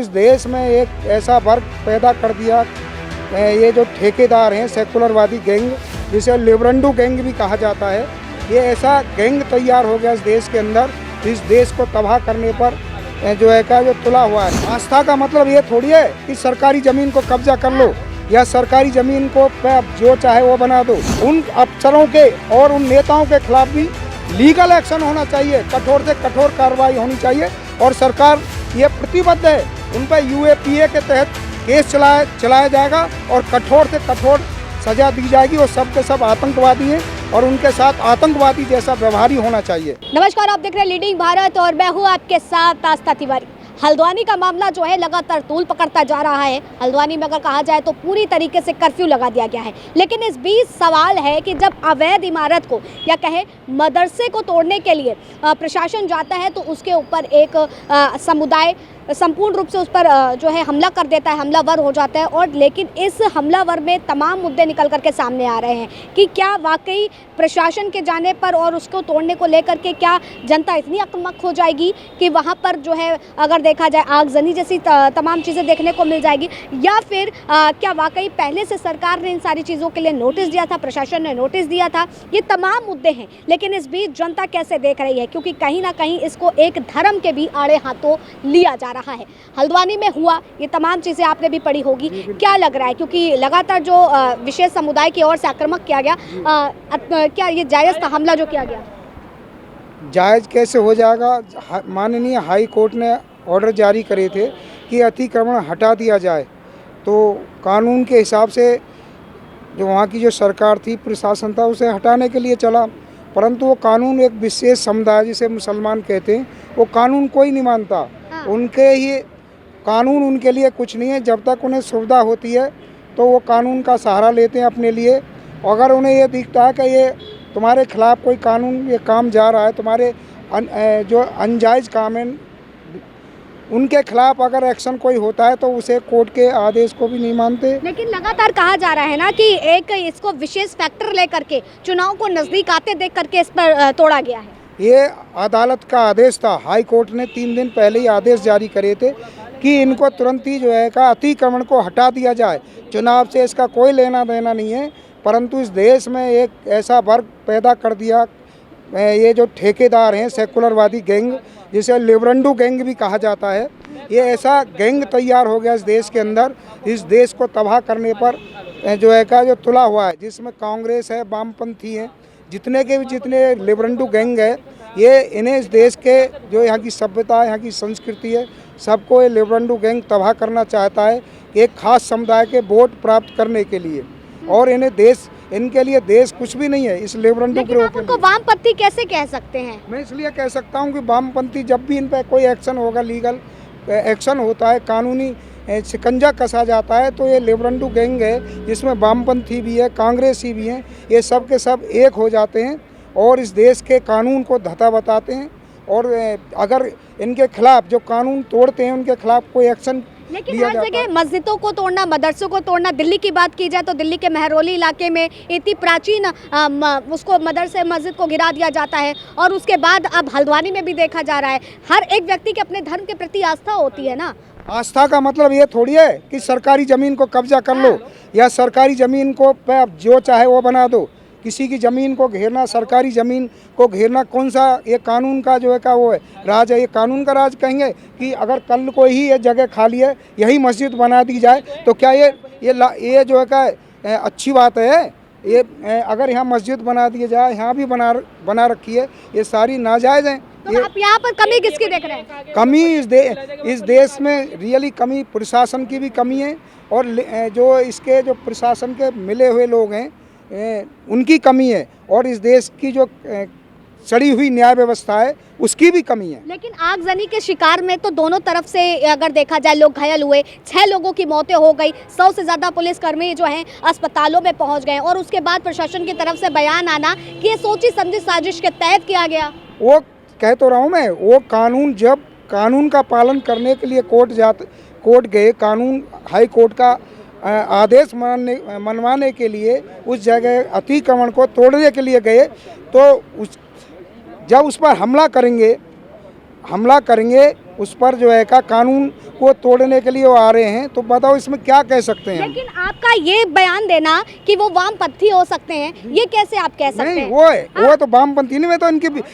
इस देश में एक ऐसा वर्ग पैदा कर दिया, ये जो ठेकेदार हैं सेकुलरवादी गैंग, जिसे लिबरंडू गैंग भी कहा जाता है, ये ऐसा गैंग तैयार हो गया इस देश के अंदर, इस देश को तबाह करने पर जो है का जो तुला हुआ है। आस्था का मतलब ये थोड़ी है कि सरकारी ज़मीन को कब्जा कर लो या सरकारी ज़मीन को जो चाहे वो बना दो। उन अफसरों के और उन नेताओं के खिलाफ भी लीगल एक्शन होना चाहिए, कठोर से कठोर कार्रवाई होनी चाहिए और सरकार ये प्रतिबद्ध है, उन पर यूएपीए के तहत केस चलाया जाएगा और कठोर से कठोर सजा दी जाएगी। और सब के सब आतंकवादी हैं और उनके साथ आतंकवादी जैसा व्यवहार ही होना चाहिए। नमस्कार, आप देख रहे हैं लीडिंग भारत और मैं हूँ आपके साथ आस्था तिवारी। हल्द्वानी का मामला जो है लगातार तूल पकड़ता जा रहा है। हल्द्वानी में अगर कहा जाए तो पूरी तरीके से कर्फ्यू लगा दिया गया है, लेकिन इस बीच सवाल है कि जब अवैध इमारत को या कहे मदरसे को तोड़ने के लिए प्रशासन जाता है तो उसके ऊपर एक समुदाय संपूर्ण रूप से उस पर जो है हमला कर देता है, हमलावर हो जाता है। और लेकिन इस हमलावर में तमाम मुद्दे निकल करके सामने आ रहे हैं कि क्या वाकई प्रशासन के जाने पर और उसको तोड़ने को लेकर के क्या जनता इतनी आक्रामक हो जाएगी कि वहाँ पर जो है अगर देखा जाए आगजनी जैसी तमाम चीज़ें देखने को मिल जाएगी, या फिर क्या वाकई पहले से सरकार ने इन सारी चीज़ों के लिए नोटिस दिया था, प्रशासन ने नोटिस दिया था। ये तमाम मुद्दे हैं, लेकिन इस बीच जनता कैसे देख रही है, क्योंकि कहीं ना कहीं इसको एक धर्म के भी आड़े हाथों लिया जा रहा है। हल्द्वानी में हुआ ये तमाम चीज़ें आपने भी पढ़ी होगी, क्या लग रहा है, क्योंकि लगातार जो विशेष समुदाय की ओर से आक्रामक किया गया, क्या ये जायज़ था हमला जो किया गया? जायज़ कैसे हो जाएगा? माननीय हाई कोर्ट ने ऑर्डर जारी करे थे कि अतिक्रमण हटा दिया जाए, तो कानून के हिसाब से जो वहाँ की जो सरकार थी, प्रशासन था, उसे हटाने के लिए चला, परंतु वो कानून एक विशेष समुदाय जिसे मुसलमान कहते हैं, वो कानून कोई नहीं मानता। उनके ही कानून उनके लिए कुछ नहीं है। जब तक उन्हें सुविधा होती है तो वो कानून का सहारा लेते हैं अपने लिए। अगर उन्हें ये दिखता है कि ये तुम्हारे खिलाफ कोई कानून ये काम जा रहा है, तुम्हारे जो अनजायज़ काम है, उनके खिलाफ अगर एक्शन कोई होता है तो उसे कोर्ट के आदेश को भी नहीं मानते। लेकिन लगातार कहा जा रहा है ना कि एक इसको विशेष फैक्टर लेकर के चुनाव को नज़दीक आते देख करके इस पर तोड़ा गया है। ये अदालत का आदेश था। हाई कोर्ट ने 3 दिन पहले ही आदेश जारी करे थे कि इनको तुरंत ही जो है का अतिक्रमण को हटा दिया जाए। चुनाव से इसका कोई लेना देना नहीं है, परंतु इस देश में एक ऐसा वर्ग पैदा कर दिया, ये जो ठेकेदार हैं सेकुलरवादी गैंग, जिसे लिबरंडू गैंग भी कहा जाता है, ये ऐसा गैंग तैयार हो गया इस देश के अंदर, इस देश को तबाह करने पर जो है का जो तुला हुआ है, जिसमें कांग्रेस है, वामपंथी है, जितने लिबरंडू गैंग है, ये इन्हें इस देश के जो यहाँ की सभ्यता है, यहाँ की संस्कृति है, सबको ये लिबरंडू गैंग तबाह करना चाहता है एक खास समुदाय के वोट प्राप्त करने के लिए। और इनके लिए देश कुछ भी नहीं है इस लिबरंडू ग्रोह के। उनको वामपंथी कैसे कह सकते हैं? मैं इसलिए कह सकता हूँ कि वामपंथी जब भी इन पर कोई एक्शन होगा, लीगल एक्शन होता है, कानूनी शिकंजा कसा जाता है, तो ये लिबरंडू गैंग है जिसमें वामपंथी भी है, कांग्रेसी भी हैं, ये सब के सब एक हो जाते हैं और इस देश के कानून को धता बताते हैं। और अगर इनके खिलाफ जो कानून तोड़ते हैं उनके खिलाफ कोई एक्शन लेकिन हर जगह मस्जिदों को तोड़ना, मदरसों को तोड़ना, दिल्ली की बात की जाए तो दिल्ली के मेहरौली इलाके में इतनी प्राचीन उसको मदरसे मस्जिद को गिरा दिया जाता है, और उसके बाद अब हल्द्वानी में भी देखा जा रहा है। हर एक व्यक्ति के अपने धर्म के प्रति आस्था होती है ना। आस्था का मतलब ये थोड़ी है कि सरकारी ज़मीन को कब्जा कर लो या सरकारी ज़मीन को जो चाहे वो बना दो। किसी की ज़मीन को घेरना, सरकारी ज़मीन को घेरना कौन सा ये कानून का जो है का वो है राज है? ये कानून का राज कहेंगे कि अगर कल को ही ये जगह खाली है, यही मस्जिद बना दी जाए, तो क्या ये जो है का अच्छी बात है? ये अगर यहाँ मस्जिद बना दी जाए, यहाँ भी बना रखी है, ये सारी नाजायज़ हैं। तो आप यहाँ पर कमी किसकी देख रहे हैं? कमी इस देश में रियली कमी प्रशासन की भी कमी है, और जो इसके जो प्रशासन के मिले हुए लोग हैं उनकी कमी है, और इस देश की जो सड़ी हुई न्याय व्यवस्था है उसकी भी कमी है। लेकिन आगजनी के शिकार में तो दोनों तरफ से अगर देखा जाए लोग घायल हुए, 6 लोगों की मौतें हो गई, 100 से ज़्यादा पुलिसकर्मी जो हैं अस्पतालों में पहुंच गए, और उसके बाद प्रशासन की तरफ से बयान आना कि ये सोची समझी साजिश के तहत किया गया। वो कह तो रहा हूँ मैं, वो कानून जब कानून का पालन करने के लिए कोर्ट गए, कानून हाई कोर्ट का आदेश मनवाने के लिए उस जगह अतिक्रमण को तोड़ने के लिए गए, तो जब उस पर हमला करेंगे उस पर जो है का कानून को तोड़ने के लिए वो आ रहे हैं। तो बताओ इसमें क्या कह सकते हैं हम? लेकिन आपका ये बयान देना कि वो वामपंथी हो सकते हैं, ये कैसे आप कह सकते नहीं, हैं? वो है, वो तो वामपंथी नहीं, मैं तो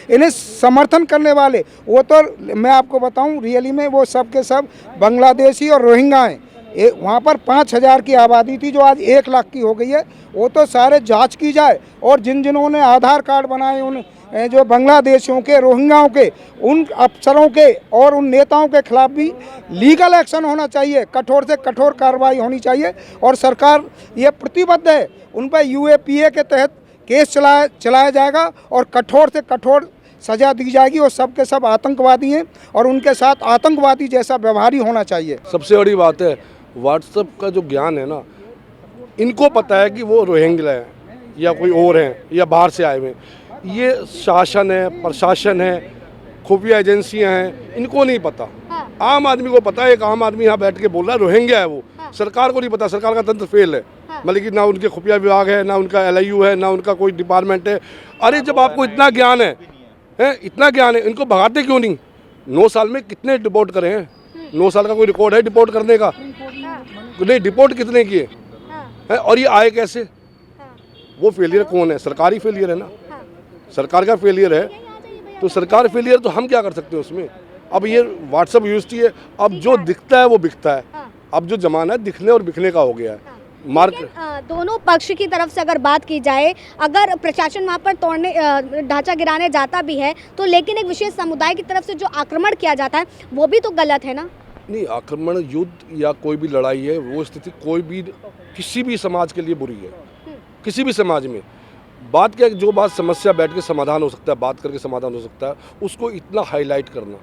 इन्हें समर्थन करने वाले, वो तो मैं आपको बताऊं रियली में वो सब के सब बांग्लादेशी और रोहिंग्या हैं। वहाँ पर 5,000 की आबादी थी जो आज 1 लाख की हो गई है। वो तो सारे जांच की जाए, और जिन्होंने आधार कार्ड बनाए उन जो बांग्लादेशियों के, रोहिंग्याओं के, उन अफसरों के और उन नेताओं के खिलाफ भी लीगल एक्शन होना चाहिए, कठोर से कठोर कार्रवाई होनी चाहिए। और सरकार ये प्रतिबद्ध है, उन पर UAPA के तहत केस चलाया जाएगा और कठोर से कठोर सजा दी जाएगी। और सब के सब आतंकवादी हैं और उनके साथ आतंकवादी जैसा व्यवहार ही होना चाहिए। सबसे बड़ी बात है व्हाट्सएप का जो ज्ञान है ना, इनको पता है कि वो रोहिंग्या हैं या कोई और हैं या बाहर से आए हुए हैं। ये शासन है, प्रशासन है, खुफिया एजेंसियां हैं, इनको नहीं पता। हाँ। आम आदमी को पता है। एक आम आदमी यहाँ बैठ के बोल रहा है रोहिंग्या है वो। हाँ। सरकार को नहीं पता, सरकार का तंत्र फेल है। हाँ। मतलब कि ना उनके खुफिया विभाग है, ना उनका LIU है, ना उनका कोई डिपार्टमेंट है। अरे जब आपको इतना ज्ञान है, इतना ज्ञान है, इनको भगाते क्यों नहीं? 9 साल में कितने डिपोर्ट करे हैं? 9 साल का कोई रिकॉर्ड है डिपोर्ट करने का? नहीं, डिपोर्ट कितने किए हैं? और ये आए कैसे? वो फेलियर कौन है? सरकारी फेलियर है ना, सरकार का फेलियर है। तो सरकार फेलियर, तो हम क्या कर सकते हैं उसमें? अब ये व्हाट्सएप यूनिवर्सिटी है, अब जो दिखता है वो बिकता है। अब जो जमाना है दिखने और बिकने का हो गया है। दोनों पक्ष की तरफ से अगर बात की जाए, अगर प्रशासन वहाँ पर तोड़ने ढांचा गिराने जाता भी है तो, लेकिन एक विशेष समुदाय की तरफ से जो आक्रमण किया जाता है वो भी तो गलत है ना? नहीं, आक्रमण, युद्ध या कोई भी लड़ाई है, वो स्थिति कोई भी किसी भी समाज के लिए बुरी है। किसी भी समाज में बात क्या, जो बात समस्या बैठ के समाधान हो सकता है, बात करके समाधान हो सकता है, उसको इतना हाईलाइट करना।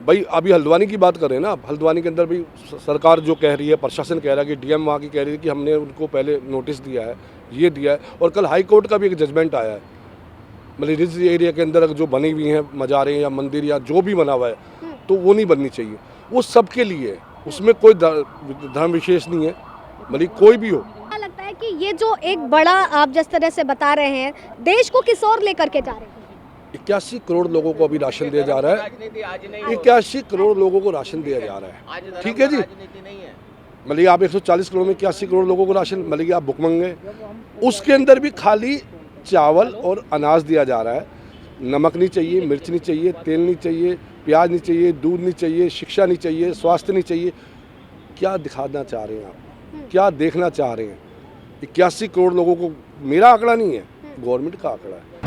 भाई अभी हल्द्वानी की बात करें ना, हल्द्वानी के अंदर भी सरकार जो कह रही है, प्रशासन कह रहा है कि DM वहाँ की कह रही है कि हमने उनको पहले नोटिस दिया है, ये दिया है। और कल हाई कोर्ट का भी एक जजमेंट आया है। मतलब रिज एरिया के अंदर जो बनी हुई हैं मज़ारें या मंदिर या जो भी बना हुआ है, तो वो नहीं बननी चाहिए। वो सबके लिए है, उसमें कोई धर्म विशेष नहीं है, मतलब कोई भी हो। लगता है कि ये जो एक बड़ा आप जिस तरह से बता रहे हैं, देश को किस ओर लेकर के जा रहे हैं? 81 करोड़ लोगों को अभी राशन दिया जा रहा है। 81 करोड़ लोगों को राशन दिया जा रहा है, ठीक है जी। मतलब आप 140 करोड़ में 81 करोड़ लोगों को राशन, मतलब आप भुखमंगे, उसके अंदर भी खाली चावल और अनाज दिया जा रहा है। नमक नहीं चाहिए, मिर्च नहीं चाहिए, तेल नहीं चाहिए, प्याज नहीं चाहिए, दूध नहीं चाहिए, शिक्षा नहीं चाहिए, स्वास्थ्य नहीं चाहिए। क्या दिखाना चाह रहे हैं आप? क्या देखना चाह रहे हैं? 81 करोड़ लोगों को, मेरा आंकड़ा नहीं है, गवर्नमेंट का आंकड़ा है।